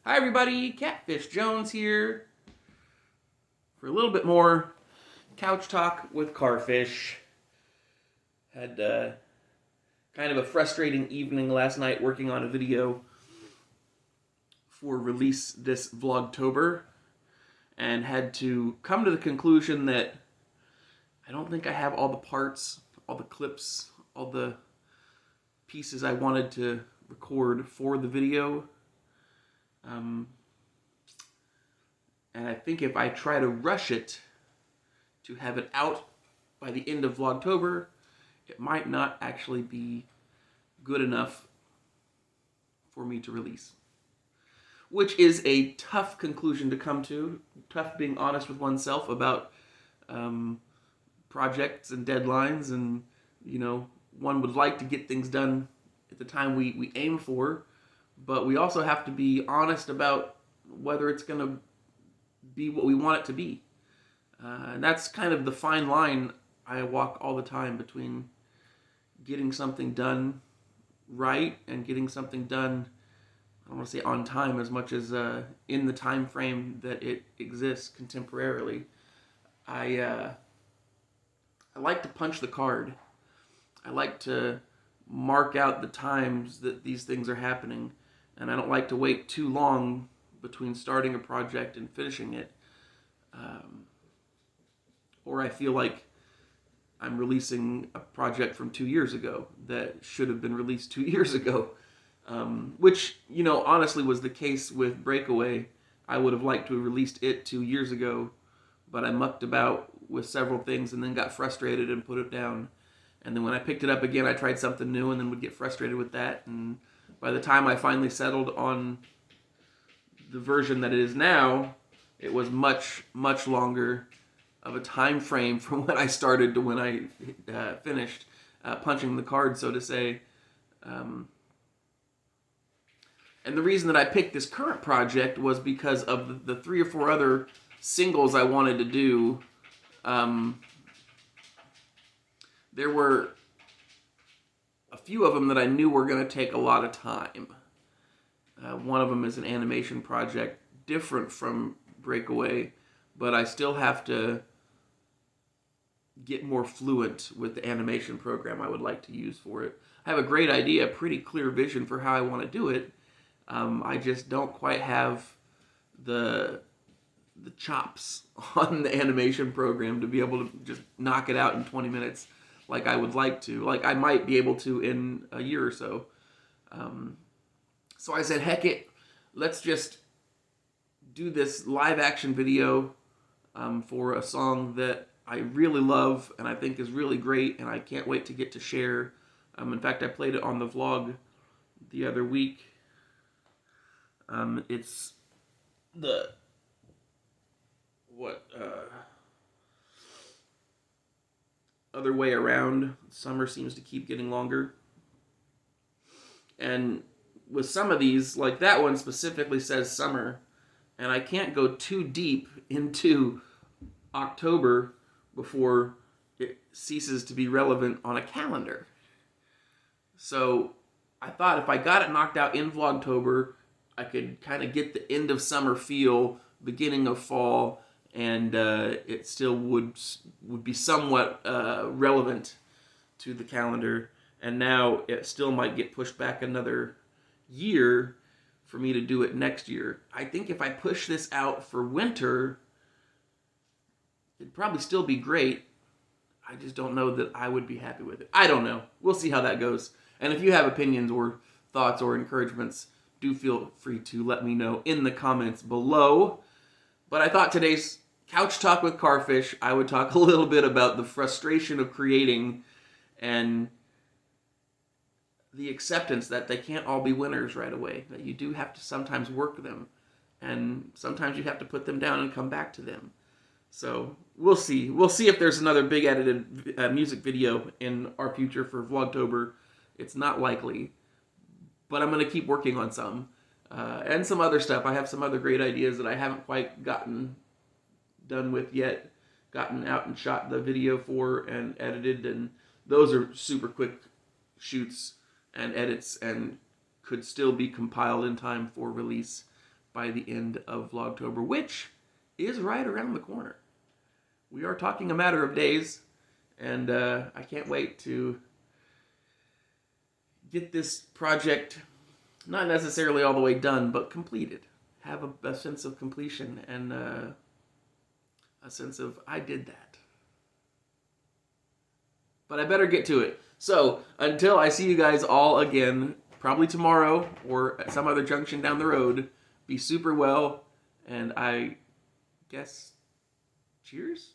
Hi everybody, Catfish Jones here for a little bit more couch talk with Carfish. Had kind of a frustrating evening last night working on a video for release this Vlogtober, and had to come to the conclusion that I don't think I have all the parts, all the clips, all the pieces I wanted to record for the video. And I think if I try to rush it to have it out by the end of Vlogtober, it might not actually be good enough for me to release. Which is a tough conclusion to come to. Tough being honest with oneself about projects and deadlines, and one would like to get things done at the time we aim for, but we also have to be honest about whether it's going to be what we want it to be. And that's kind of the fine line I walk all the time between getting something done right and getting something done, I don't want to say on time as much as in the time frame that it exists contemporarily. I like to punch the card. I like to mark out the times that these things are happening, and I don't like to wait too long between starting a project and finishing it. Or I feel like I'm releasing a project from 2 years ago that should have been released 2 years ago. Which, honestly was the case with Breakaway. I would have liked to have released it 2 years ago, but I mucked about with several things and then got frustrated and put it down. And then when I picked it up again, I tried something new and then would get frustrated with that. And by the time I finally settled on the version that it is now, it was much, much longer of a time frame from when I started to when I finished punching the card, so to say. And the reason that I picked this current project was because of the 3 or 4 other singles I wanted to do. There were a few of them that I knew were going to take a lot of time. One of them is an animation project different from Breakaway, but I still have to get more fluent with the animation program I would like to use for it. I have a great idea, a pretty clear vision for how I want to do it. I just don't quite have the chops on the animation program to be able to just knock it out in 20 minutes like I would like to. Like I might be able to in a year or so. So I said, heck it, let's just do this live action video for a song that I really love and I think is really great, and I can't wait to get to share. In fact, I played it on the vlog the other week. It's the other way around. Summer seems to keep getting longer. And with some of these, like that one specifically says summer, and I can't go too deep into October before it ceases to be relevant on a calendar. So I thought if I got it knocked out in Vlogtober, I could kind of get the end of summer feel, beginning of fall, and it still would be somewhat relevant to the calendar. And now it still might get pushed back another year for me to do it next year. I think if I push this out for winter, it'd probably still be great. I just don't know that I would be happy with it. I don't know. We'll see how that goes. And if you have opinions or thoughts or encouragements, do feel free to let me know in the comments below. But I thought today's Couch Talk with Carfish, I would talk a little bit about the frustration of creating and the acceptance that they can't all be winners right away, that you do have to sometimes work them, and sometimes you have to put them down and come back to them. So we'll see. We'll see if there's another big edited music video in our future for Vlogtober. It's not likely, but I'm going to keep working on some. And some other stuff. I have some other great ideas that I haven't quite gotten done with yet. Gotten out and shot the video for and edited, and those are super quick shoots and edits and could still be compiled in time for release. by the end of Vlogtober, which is right around the corner. We are talking a matter of days, and I can't wait to get this project not necessarily all the way done, but completed. Have a sense of completion and a sense of, I did that. But I better get to it. So, until I see you guys all again, probably tomorrow or at some other junction down the road, be super well, and I guess, cheers?